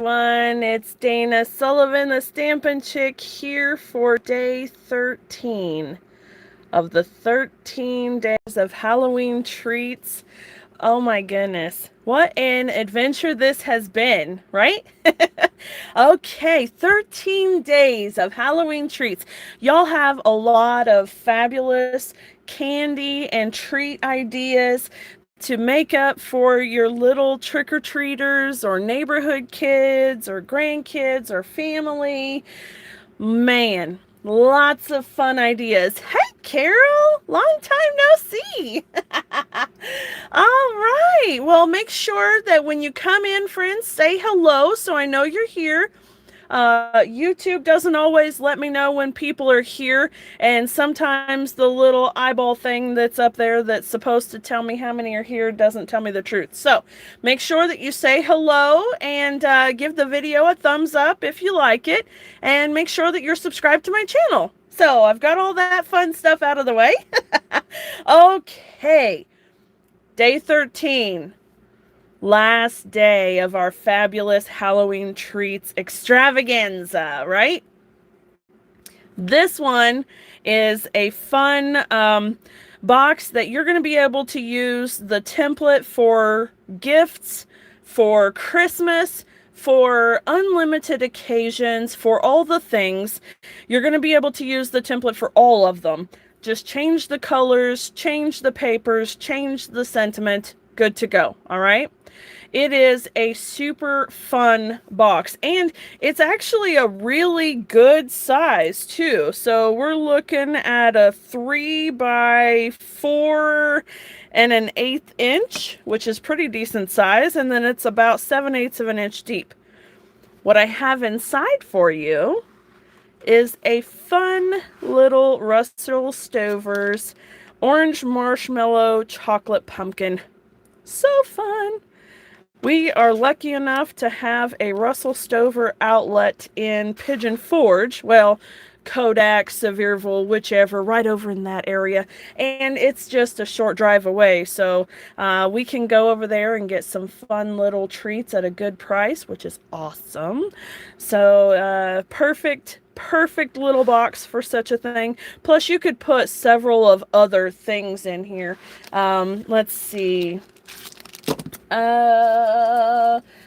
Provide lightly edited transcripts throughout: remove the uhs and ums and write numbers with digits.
It's Dana Sullivan, the Stampin' Chick, here for day 13 of the 13 days of Halloween treats. Oh my goodness, what an adventure this has been, right? Okay, 13 days of Halloween treats. Y'all have a lot of fabulous candy and treat ideas to make up for your little trick-or-treaters or neighborhood kids or grandkids or family. Man, lots of fun ideas. Hey, Carol, long time no see. All right. Well, make sure that when you come in, friends, say hello so I know you're here. YouTube doesn't always let me know when people are here, and sometimes the little eyeball thing that's up there that's supposed to tell me how many are here doesn't tell me the truth. So make sure that you say hello and give the video a thumbs up if you like it, and make sure that you're subscribed to my channel. So I've got all that fun stuff out of the way. Okay, day 13. Last day of our fabulous Halloween treats extravaganza, right? This one is a fun box that you're going to be able to use the template for gifts, for Christmas, for unlimited occasions, for all the things. You're going to be able to use the template for all of them. Just change the colors, change the papers, change the sentiment. Good to go, all right? It is a super fun box, and it's actually a really good size too. So we're looking at a 3 by 4 and an 1/8 inch, which is pretty decent size, and then it's about 7/8 of an inch deep. What I have inside for you is a fun little Russell Stover's orange marshmallow chocolate pumpkin. So fun. We are lucky enough to have a Russell Stover outlet in Pigeon Forge, well, Kodak, Sevierville, whichever, right over in that area, and it's just a short drive away, so we can go over there and get some fun little treats at a good price, which is awesome. So perfect little box for such a thing. Plus you could put several of other things in here. Let's see.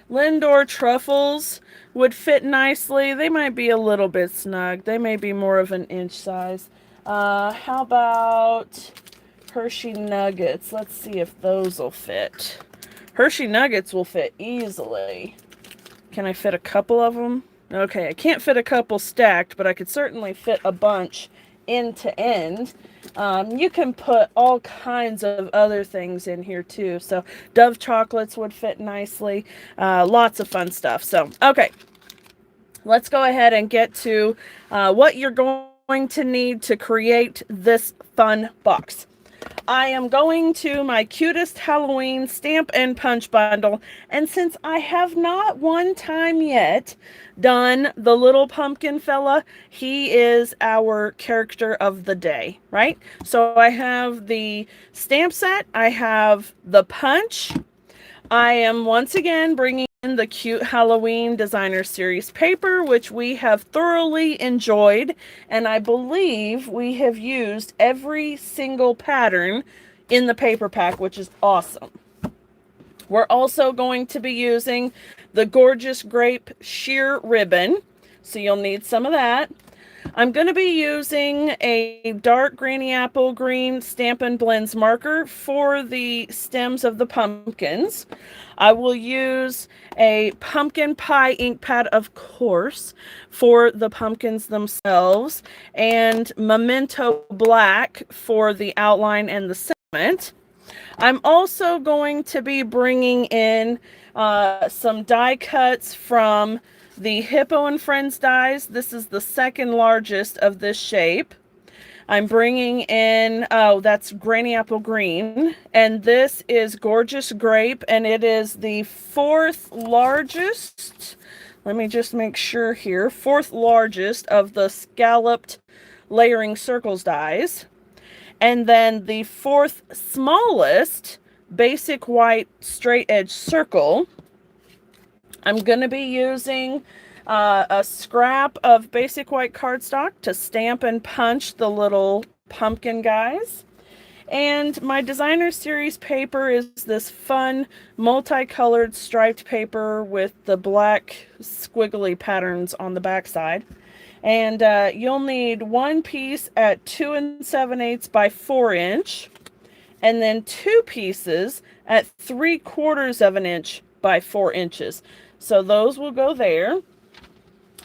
Lindor truffles would fit nicely. They might be a little bit snug. They may be more of an inch size. How about Hershey nuggets? Let's see if those will fit. Hershey nuggets will fit easily. Can I fit a couple of them? Okay, I can't fit a couple stacked, but I could certainly fit a bunch end to end. You can put all kinds of other things in here too. So Dove chocolates would fit nicely. Lots of fun stuff. So, okay, let's go ahead and get to what you're going to need to create this fun box. I am going to my cutest Halloween stamp and punch bundle, and since I have not one time yet done the little pumpkin fella, he is our character of the day, right? So I have the stamp set, I have the punch, I am once again bringing in the cute Halloween designer series paper, which we have thoroughly enjoyed, and I believe we have used every single pattern in the paper pack, which is awesome. We're also going to be using the Gorgeous Grape sheer ribbon, so you'll need some of that. I'm going to be using a dark Granny Apple Green Stampin' Blends marker for the stems of the pumpkins. I will use a pumpkin pie ink pad, of course, for the pumpkins themselves, and Memento Black for the outline and the sentiment. I'm also going to be bringing in some die cuts from the Hippo and Friends dies. This is the second largest of this shape. I'm bringing in, oh, that's Granny Apple Green. And this is Gorgeous Grape, and it is the 4th largest. Let me just make sure here. 4th largest of the scalloped layering circles dies. And then the 4th smallest basic white straight edge circle. I'm going to be using a scrap of basic white cardstock to stamp and punch the little pumpkin guys. And my designer series paper is this fun multicolored striped paper with the black squiggly patterns on the back side. And you'll need one piece at 2 7/8 by 4 inch, and then two pieces at 3/4 of an inch by 4 inches. So those will go there.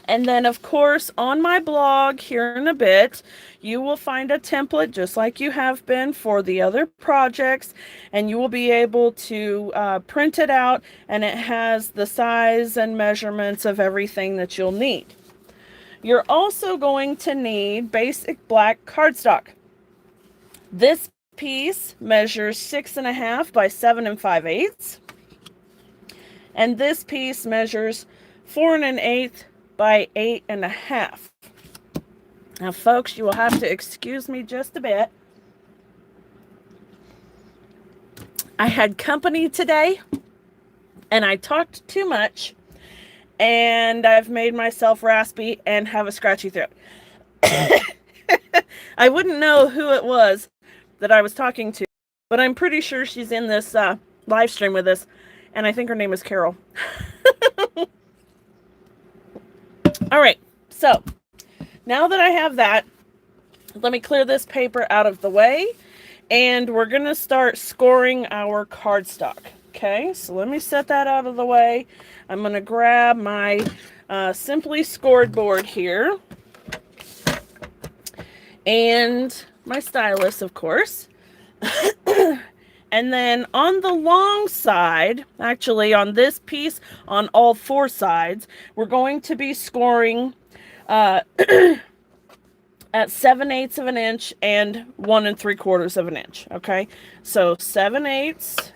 And then, of course, on my blog here in a bit, you will find a template just like you have been for the other projects, and you will be able to print it out, and it has the size and measurements of everything that you'll need. You're also going to need basic black cardstock. This piece measures 6.5 by 7 5/8, and this piece measures 4 1/8 by 8.5. Now, folks, you will have to excuse me just a bit. I had company today, and I talked too much, and I've made myself raspy and have a scratchy throat. I wouldn't know who it was that I was talking to, but I'm pretty sure she's in this live stream with us, and I think her name is Carol. All right, so now that I have that, let me clear this paper out of the way, and we're going to start scoring our cardstock. Okay, so let me set that out of the way. I'm going to grab my Simply Scored board here, and my stylus, of course. And then on the long side, actually on this piece, on all four sides, we're going to be scoring at 7/8 of an inch and 1 3/4 of an inch. Okay, so 7/8,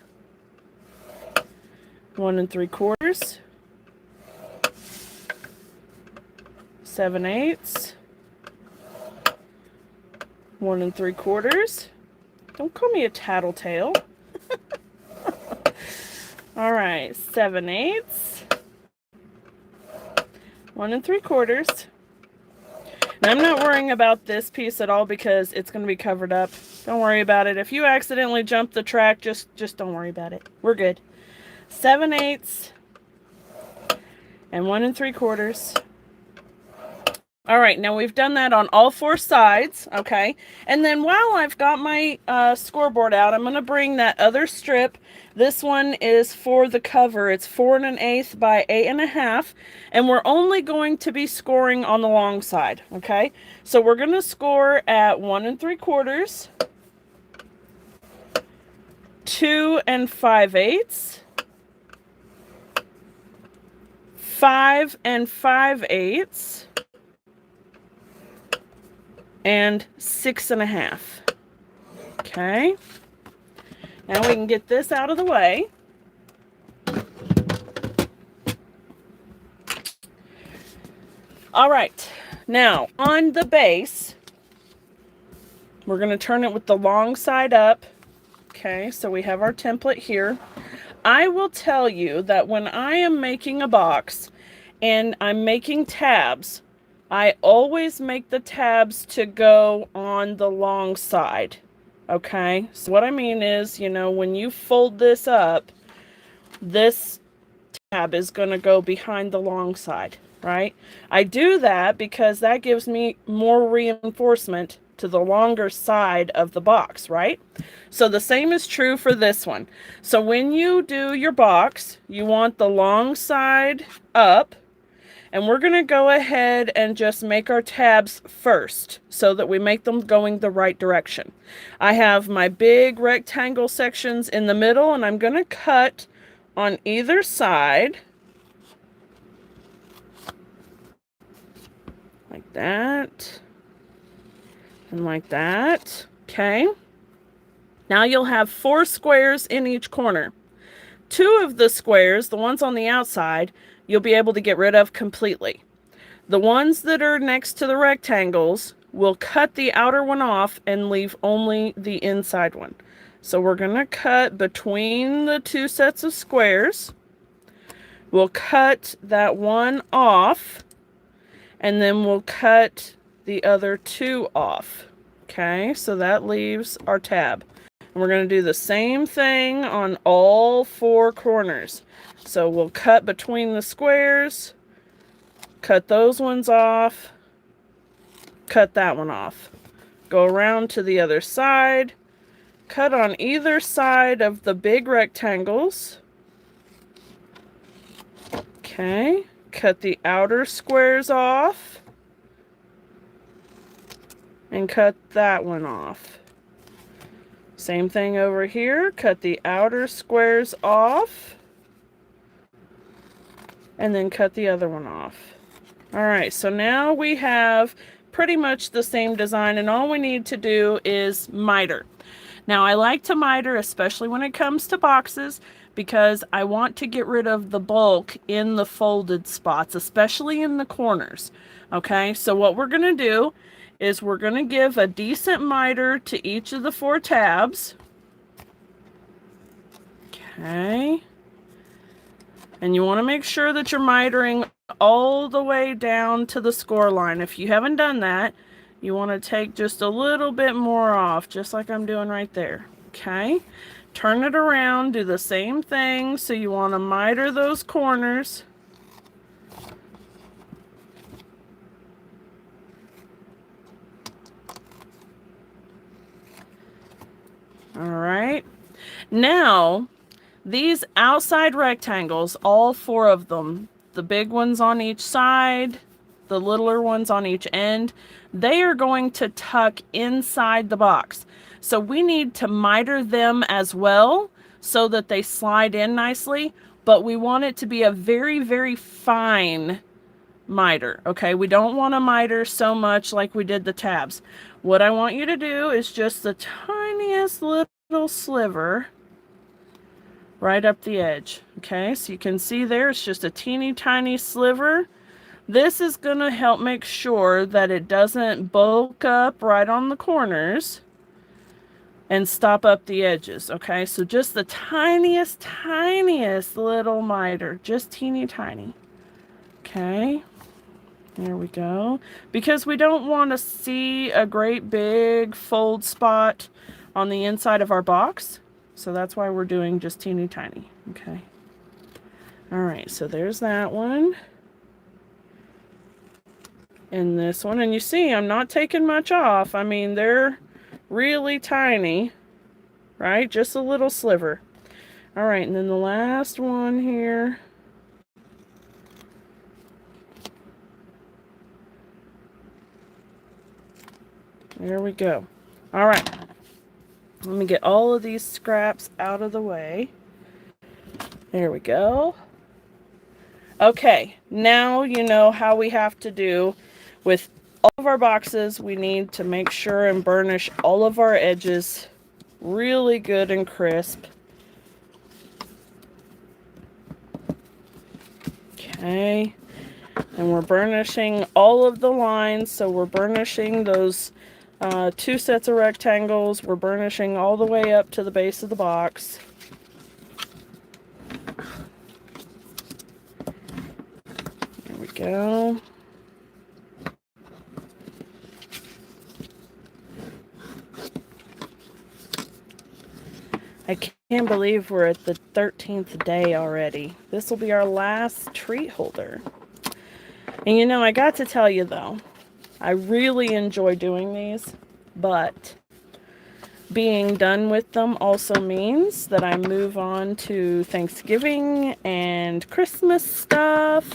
1 3/4, 7/8, 1 3/4. Don't call me a tattletale. All right, 7/8, 1 3/4. And I'm not worrying about this piece at all because it's going to be covered up. Don't worry about it. If you accidentally jump the track, just don't worry about it. We're good. 7/8 and 1 3/4. All right, now we've done that on all four sides, okay? And then while I've got my scoreboard out, I'm going to bring that other strip. This one is for the cover. It's 4 1/8 by 8.5, and we're only going to be scoring on the long side, okay? So we're going to score at 1 3/4, 2 5/8, 5 5/8, and 6.5. Okay. Now we can get this out of the way. All right. Now on the base, we're going to turn it with the long side up. Okay, so we have our template here. I will tell you that when I am making a box and I'm making tabs, I always make the tabs to go on the long side, okay? So what I mean is, you know, when you fold this up, this tab is going to go behind the long side, right? I do that because that gives me more reinforcement to the longer side of the box, right? So the same is true for this one. So when you do your box, you want the long side up. And we're going to go ahead and just make our tabs first so that we make them going the right direction. I have my big rectangle sections in the middle, and I'm going to cut on either side like that and like that. Okay. Now you'll have 4 squares in each corner. 2 of the squares, the ones on the outside, you'll be able to get rid of completely. The ones that are next to the rectangles, we'll cut the outer one off and leave only the inside one. So we're going to cut between the 2 sets of squares. We'll cut that one off, and then we'll cut the other two off. Okay, so that leaves our tab. And we're going to do the same thing on all four corners. So we'll cut between the squares, cut those ones off, cut that one off. Go around to the other side, cut on either side of the big rectangles. Okay, cut the outer squares off, and cut that one off. Same thing over here, cut the outer squares off, and then cut the other one off. Alright, so now we have pretty much the same design, and all we need to do is miter. Now I like to miter, especially when it comes to boxes, because I want to get rid of the bulk in the folded spots, especially in the corners. Okay, so what we're going to do is we're going to give a decent miter to each of the four tabs. Okay. And you want to make sure that you're mitering all the way down to the score line. If you haven't done that, you want to take just a little bit more off, just like I'm doing right there. Okay. Turn it around, do the same thing. So you want to miter those corners. All right. Now, these outside rectangles, all four of them, the big ones on each side, the littler ones on each end, they are going to tuck inside the box. So we need to miter them as well so that they slide in nicely, but we want it to be a very, very fine miter. Okay, we don't want to miter so much like we did the tabs. What I want you to do is just the tiniest little sliver right up the edge. Okay, so you can see there it's just a teeny tiny sliver. This is going to help make sure that it doesn't bulk up right on the corners and stop up the edges. Okay, so just the tiniest little miter, just teeny tiny. Okay, there we go. Because we don't want to see a great big fold spot on the inside of our box. So that's why we're doing just teeny tiny. Okay. All right, so there's that one. And this one. And you see, I'm not taking much off. I mean, they're really tiny, right? Just a little sliver. All right, and then the last one here. There we go. All right. Let me get all of these scraps out of the way. There we go. Okay, now you know how we have to do with all of our boxes. We need to make sure and burnish all of our edges really good and crisp. Okay, and we're burnishing all of the lines, so we're burnishing those two sets of rectangles. We're burnishing all the way up to the base of the box. There we go. I can't believe we're at the 13th day already. This will be our last treat holder. And you know, I got to tell you though, I really enjoy doing these, but being done with them also means that I move on to Thanksgiving and Christmas stuff,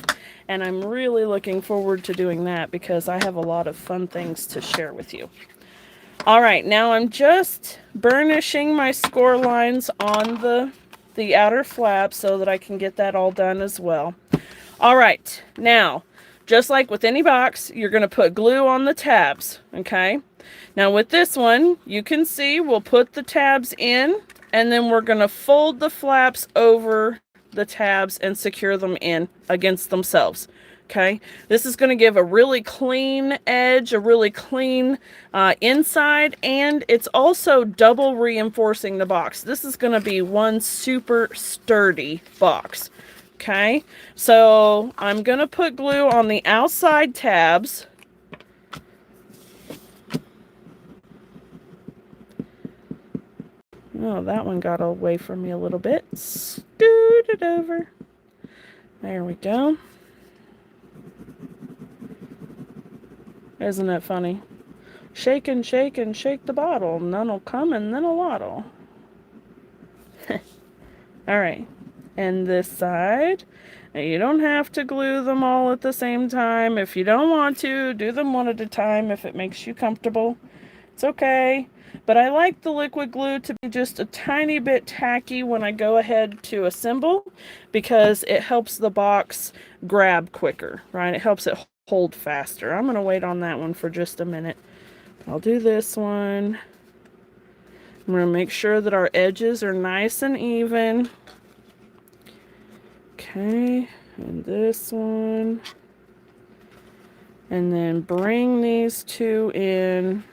and I'm really looking forward to doing that because I have a lot of fun things to share with you. All right, now I'm just burnishing my score lines on the outer flap so that I can get that all done as well. All right, now, just like with any box, you're going to put glue on the tabs, okay? Now with this one, you can see we'll put the tabs in, and then we're going to fold the flaps over the tabs and secure them in against themselves, okay? This is going to give a really clean edge, a really clean inside, and it's also double reinforcing the box. This is going to be one super sturdy box, Okay, so I'm going to put glue on the outside tabs. Oh, that one got away from me a little bit. Scoot it over. There we go. Isn't it funny? Shake and shake and shake the bottle. None'll come and then a lot'll. Alright. And this side. Now you don't have to glue them all at the same time. If you don't want to, do them one at a time if it makes you comfortable. It's okay. But I like the liquid glue to be just a tiny bit tacky when I go ahead to assemble, because it helps the box grab quicker, right? It helps it hold faster. I'm going to wait on that one for just a minute. I'll do this one. I'm going to make sure that our edges are nice and even. Okay, and this one. And then bring these two in.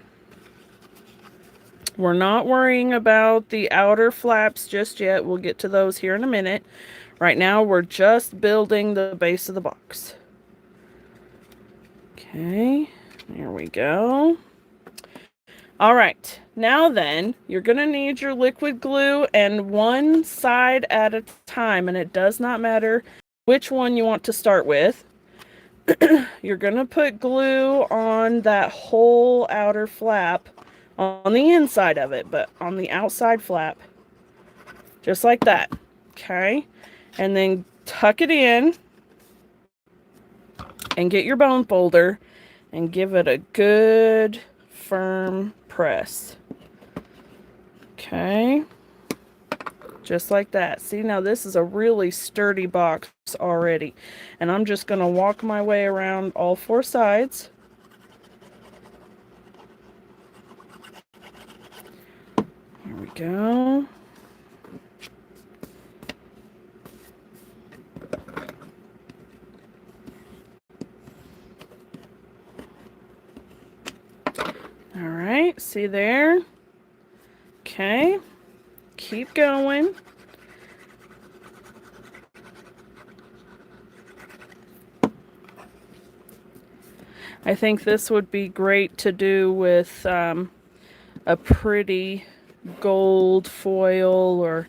We're not worrying about the outer flaps just yet. We'll get to those here in a minute. Right now, we're just building the base of the box. Okay, there we go. All right, now then, you're going to need your liquid glue, and one side at a time, and it does not matter which one you want to start with. You're going to put glue on that whole outer flap on the inside of it, but on the outside flap, just like that. Okay, and then tuck it in and get your bone folder and give it a good firm press. Okay, just like that. See, now this is a really sturdy box already, and I'm just going to walk my way around all four sides. Here we go. All right, see there? Okay, keep going. I think this would be great to do with a pretty gold foil or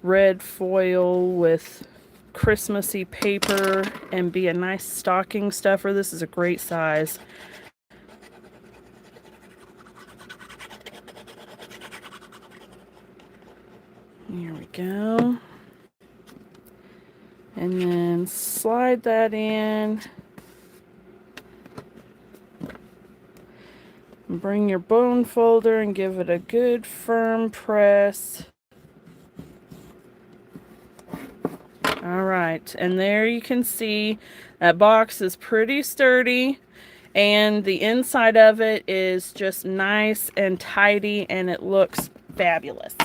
red foil with Christmassy paper and be a nice stocking stuffer. This is a great size. Here we go. And then slide that in. Bring your bone folder and give it a good firm press. All right, and there you can see that box is pretty sturdy, and the inside of it is just nice and tidy, and it looks fabulous.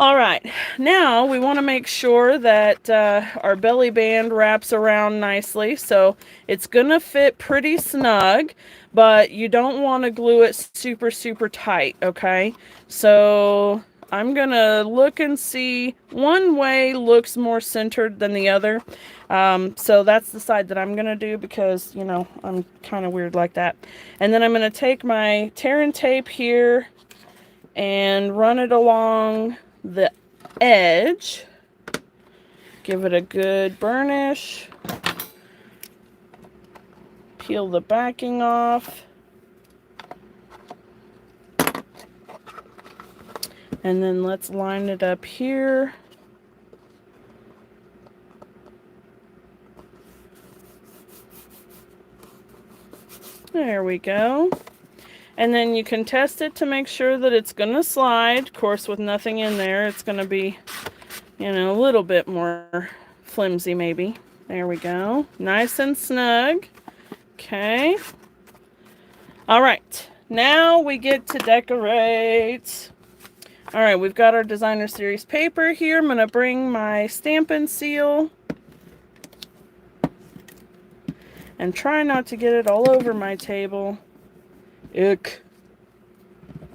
All right, now we want to make sure that our belly band wraps around nicely, so it's going to fit pretty snug, but you don't want to glue it super, super tight, okay? So I'm going to look and see. One way looks more centered than the other, so that's the side that I'm going to do because, you know, I'm kind of weird like that. And then I'm going to take my tear and tape here and run it along the edge, give it a good burnish, peel the backing off, and then let's line it up here. There we go. And then you can test it to make sure that it's going to slide. Of course, with nothing in there, it's going to be, you know, a little bit more flimsy maybe. There we go. Nice and snug. Okay. All right. Now we get to decorate. All right, we've got our designer series paper here. I'm going to bring my Stampin' seal and try not to get it all over my table. Ick.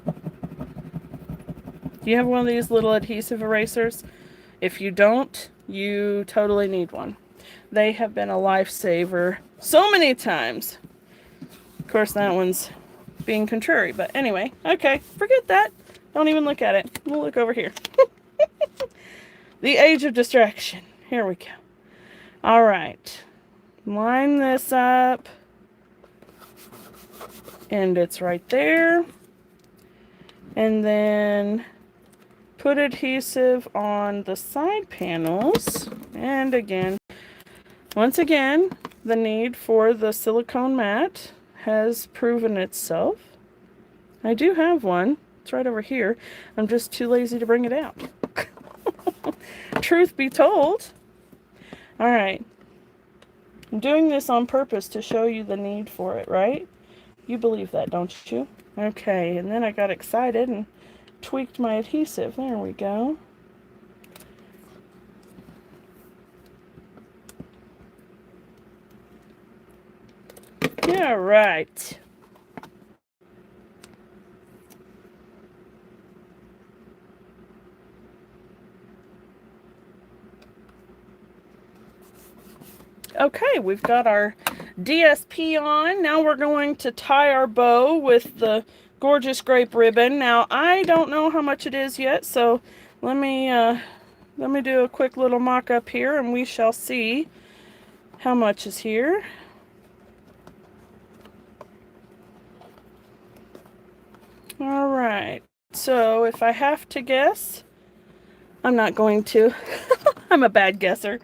Do you have one of these little adhesive erasers? If you don't, You totally need one. They have been a lifesaver so many times. Of course, that one's being contrary, but anyway, okay, forget that. Don't even look at it. We'll look over here. The age of distraction. Here we go. All right. Line this up. And it's right there. And then put adhesive on the side panels. And again, once again, the need for the silicone mat has proven itself. I do have one. It's right over here. I'm just too lazy to bring it out. Truth be told. All right. I'm doing this on purpose to show you the need for it, right? You believe that, don't you? Okay, and then I got excited and tweaked my adhesive. There we go. Yeah, right. Okay, we've got our DSP on. Now we're going to tie our bow with the gorgeous grape ribbon. Now, I don't know how much it is yet, so let me do a quick little mock-up here, and we shall see how much is here. All right, so if I have to guess, I'm not going to. I'm a bad guesser.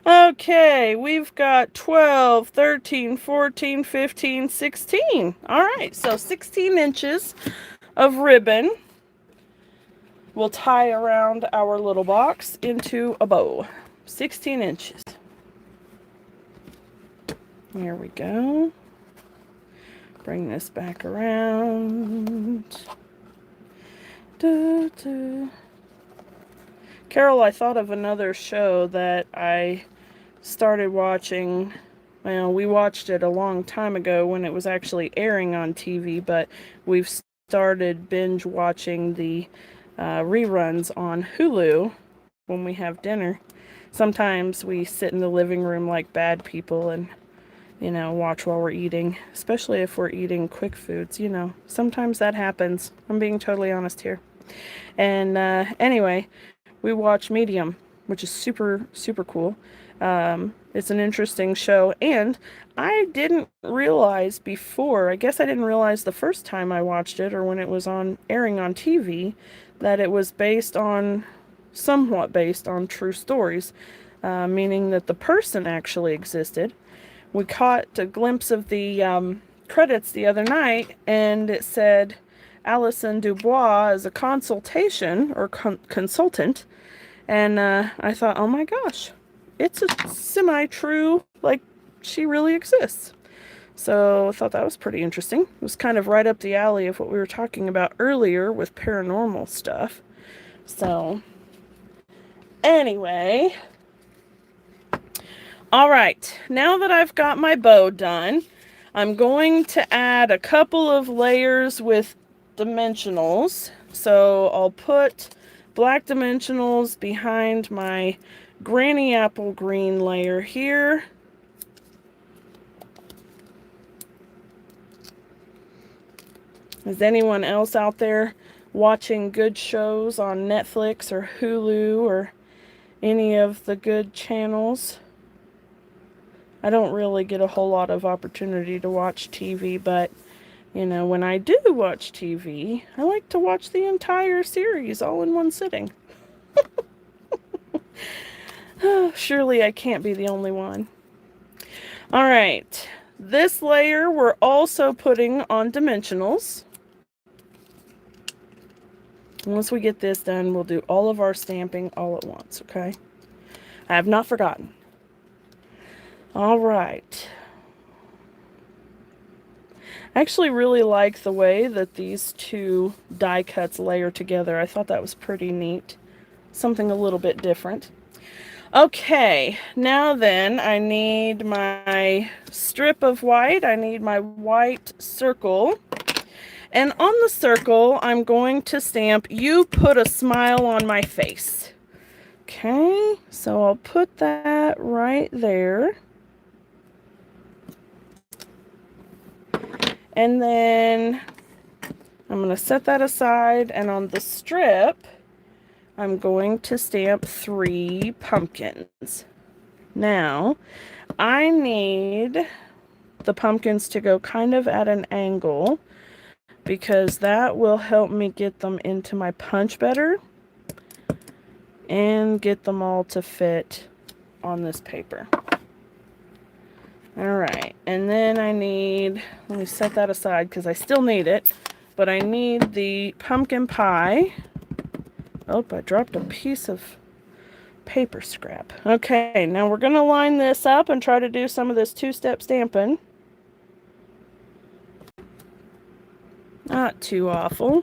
Okay, we've got 12, 13, 14, 15, 16. All right, so 16 inches of ribbon will tie around our little box into a bow. 16 inches. Here we go. Bring this back around. Da, da. Carol, I thought of another show that I started watching. Well, we watched it a long time ago when it was actually airing on TV, but we've started binge watching the reruns on Hulu when we have dinner. Sometimes we sit in the living room like bad people and, you know, watch while we're eating, especially if we're eating quick foods, you know. Sometimes that happens. I'm being totally honest here. And anyway, we watch Medium, which is super, super cool. It's an interesting show, and I didn't realize before, I guess I didn't realize the first time I watched it, or when it was airing on TV, that it was somewhat based on true stories, meaning that the person actually existed. We caught a glimpse of the credits the other night, and it said Alison Dubois as a consultation, or consultant, and I thought, oh my gosh, it's a semi-true, like, she really exists. So I thought that was pretty interesting. It was kind of right up the alley of what we were talking about earlier with paranormal stuff. So, anyway. All right, now that I've got my bow done, I'm going to add a couple of layers with dimensionals. So I'll put black dimensionals behind my Granny Apple Green layer here. Is anyone else out there watching good shows on Netflix or Hulu or any of the good channels? I don't really get a whole lot of opportunity to watch TV, but, you know, when I do watch TV, I like to watch the entire series all in one sitting. Surely I can't be the only one. All right, this layer we're also putting on dimensionals. Once we get this done, we'll do all of our stamping all at once, okay? I have not forgotten. All right. I actually really like the way that these two die cuts layer together. I thought that was pretty neat. Something a little bit different. Okay, now then, I need my strip of white. I need my white circle. And on the circle, I'm going to stamp, "You put a smile on my face." Okay, so I'll put that right there. And then I'm going to set that aside, and on the strip, I'm going to stamp 3 pumpkins. Now, I need the pumpkins to go kind of at an angle because that will help me get them into my punch better and get them all to fit on this paper. Alright, and then I need, let me set that aside because I still need it, but I need the pumpkin pie. Oh, I dropped a piece of paper scrap. Okay, now we're going to line this up and try to do some of this two-step stamping. Not too awful.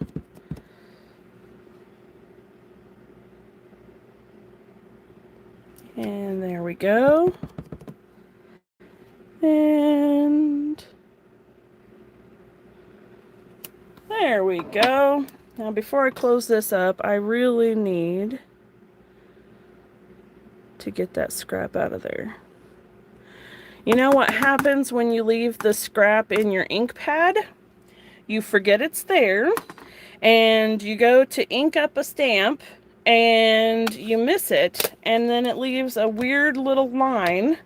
And there we go. And there we go. Now before I close this up, I really need to get that scrap out of there. You know what happens when you leave the scrap in your ink pad? You forget it's there, and you go to ink up a stamp, and you miss it, and then it leaves a weird little line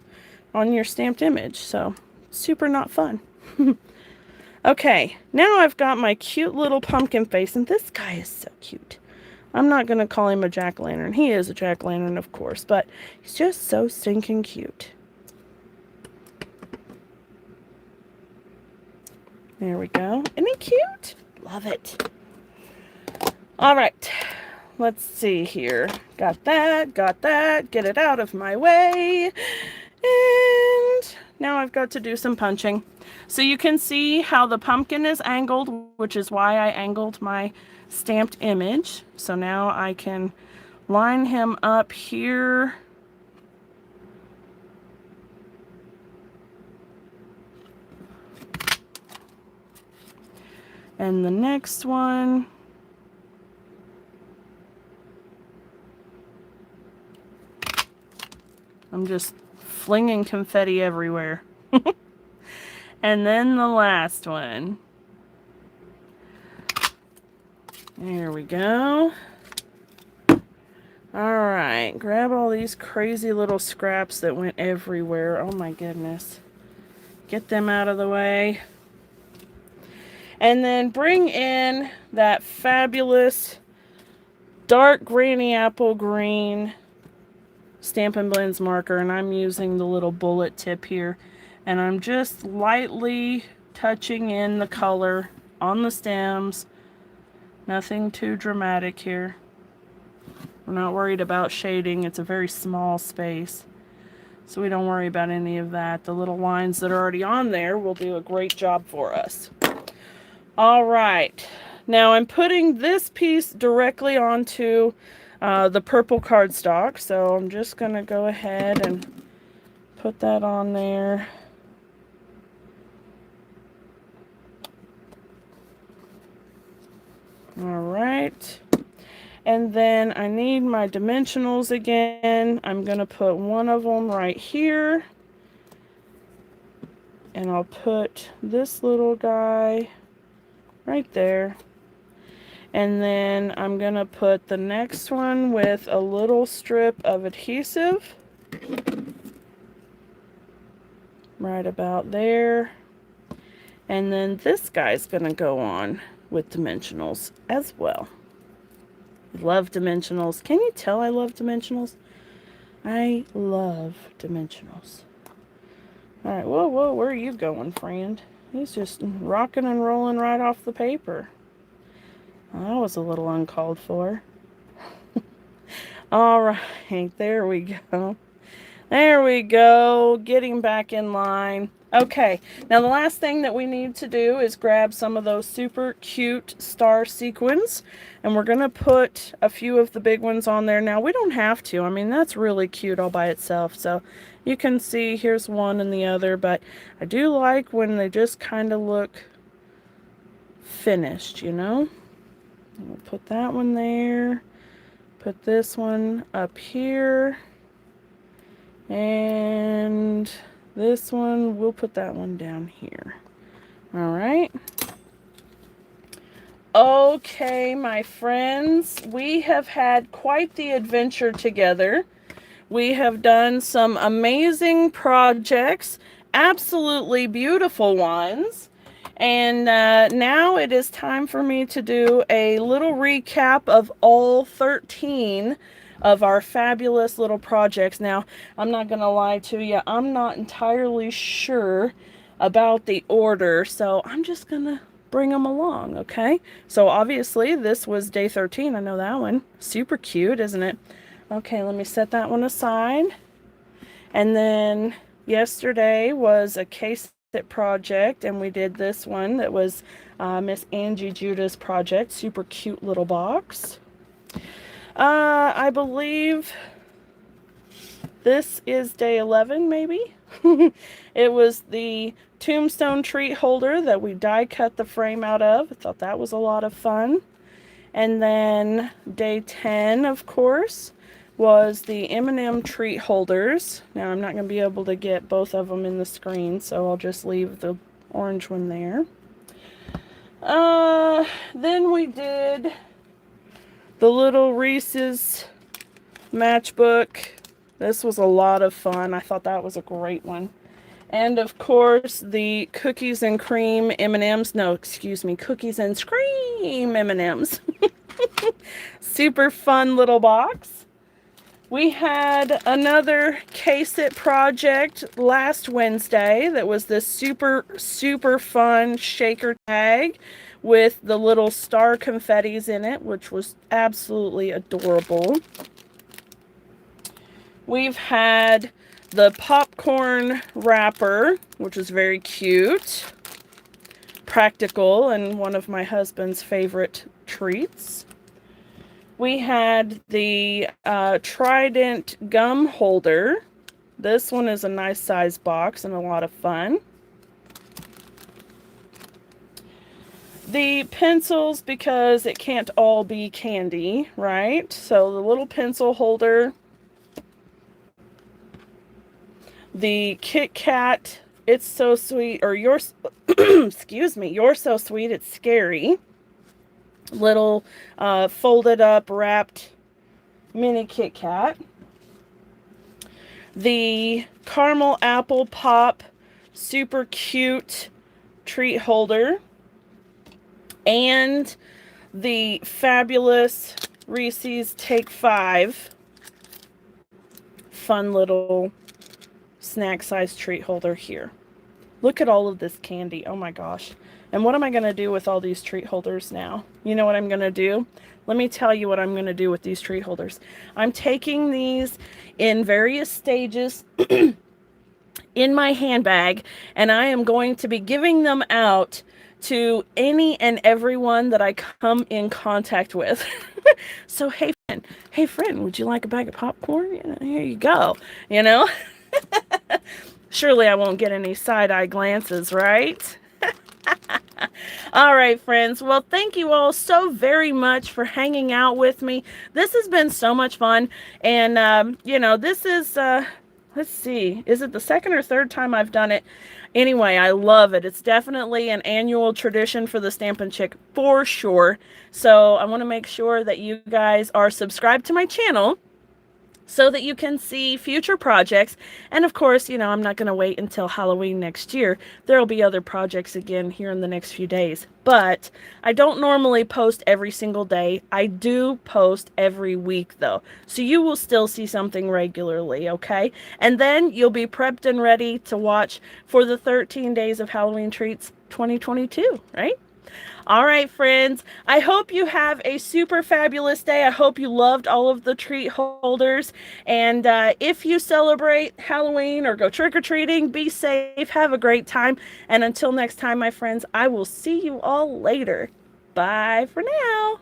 on your stamped image. So, super not fun. Okay, now I've got my cute little pumpkin face, and this guy is so cute. I'm not going to call him a jack-o'-lantern. He is a jack-o'-lantern, of course, but he's just so stinking cute. There we go. Isn't he cute? Love it. All right, let's see here. Got that, get it out of my way. And now I've got to do some punching. So you can see how the pumpkin is angled, which is why I angled my stamped image. So now I can line him up here. And the next one. I'm just flinging confetti everywhere. And then the last one. There we go. Alright, grab all these crazy little scraps that went everywhere. Oh my goodness. Get them out of the way. And then bring in that fabulous dark granny apple green Stampin' Blends marker, and I'm using the little bullet tip here, and I'm just lightly touching in the color on the stems. Nothing too dramatic here. We're not worried about shading. It's a very small space, so we don't worry about any of that. The little lines that are already on there will do a great job for us. All right, now I'm putting this piece directly onto the purple cardstock, so I'm just going to go ahead and put that on there. All right, and then I need my dimensionals again. I'm going to put one of them right here, and I'll put this little guy right there. And then I'm going to put the next one with a little strip of adhesive right about there. And then this guy's going to go on with dimensionals as well. I love dimensionals. Can you tell I love dimensionals? I love dimensionals. All right, whoa, whoa, where are you going, friend? He's just rocking and rolling right off the paper. Well, that was a little uncalled for. All right, there we go. There we go, getting back in line. Okay, now the last thing that we need to do is grab some of those super cute star sequins, and we're going to put a few of the big ones on there. Now, we don't have to. I mean, that's really cute all by itself, so you can see here's one and the other, but I do like when they just kind of look finished, you know? We'll put that one there. Put this one up here. And this one, we'll put that one down here. All right. Okay, my friends, we have had quite the adventure together. We have done some amazing projects, absolutely beautiful ones. And now it is time for me to do a little recap of all 13 of our fabulous little projects. Now, I'm not going to lie to you, I'm not entirely sure about the order, so I'm just going to bring them along, okay? So obviously this was day 13. I know that one. Super cute, isn't it? Okay, let me set that one aside. And then yesterday was a case project, and we did this one that was Miss Angie Judah's project. Super cute little box. I believe this is day 11, maybe. It was the tombstone treat holder that we die cut the frame out of. I thought that was a lot of fun. And then day 10, of course, was the M&M treat holders. Now I'm not going to be able to get both of them in the screen, so I'll just leave the orange one there. Then we did the little Reese's matchbook. This was a lot of fun. I thought that was a great one. And of course, the cookies and cream M&Ms. No, excuse me, cookies and scream M&Ms. Super fun little box. We had another case-it project last Wednesday that was this super, super fun shaker tag with the little star confettis in it, which was absolutely adorable. We've had the popcorn wrapper, which is very cute, practical, and one of my husband's favorite treats. We had the Trident Gum Holder. This one is a nice size box and a lot of fun. The pencils, because it can't all be candy, right? So the little pencil holder. The Kit Kat, It's So Sweet, or You're, excuse me, You're So Sweet, It's Scary. Little folded up, wrapped mini Kit Kat. The Caramel Apple Pop, super cute treat holder. And the fabulous Reese's Take 5, fun little snack size treat holder here. Look at all of this candy. Oh my gosh. And what am I going to do with all these treat holders now? You know what I'm going to do? Let me tell you what I'm going to do with these treat holders. I'm taking these in various stages in my handbag, and I am going to be giving them out to any and everyone that I come in contact with. So, hey friend, would you like a bag of popcorn? You know, here you go. You know? Surely I won't get any side-eye glances, right? All right, friends. Well, thank you all so very much for hanging out with me. This has been so much fun. And, you know, this is, let's see, is it the second or third time I've done it? Anyway, I love it. It's definitely an annual tradition for the Stampin' Chick for sure. So I want to make sure that you guys are subscribed to my channel so that you can see future projects. And of course, you know, I'm not going to wait until Halloween next year. There will be other projects again here in the next few days. But I don't normally post every single day. I do post every week though. So you will still see something regularly, okay? And then you'll be prepped and ready to watch for the 13 days of Halloween Treats 2022, right? All right, friends, I hope you have a super fabulous day. I hope you loved all of the treat holders. And if you celebrate Halloween or go trick-or-treating, be safe, have a great time. And until next time, my friends, I will see you all later. Bye for now.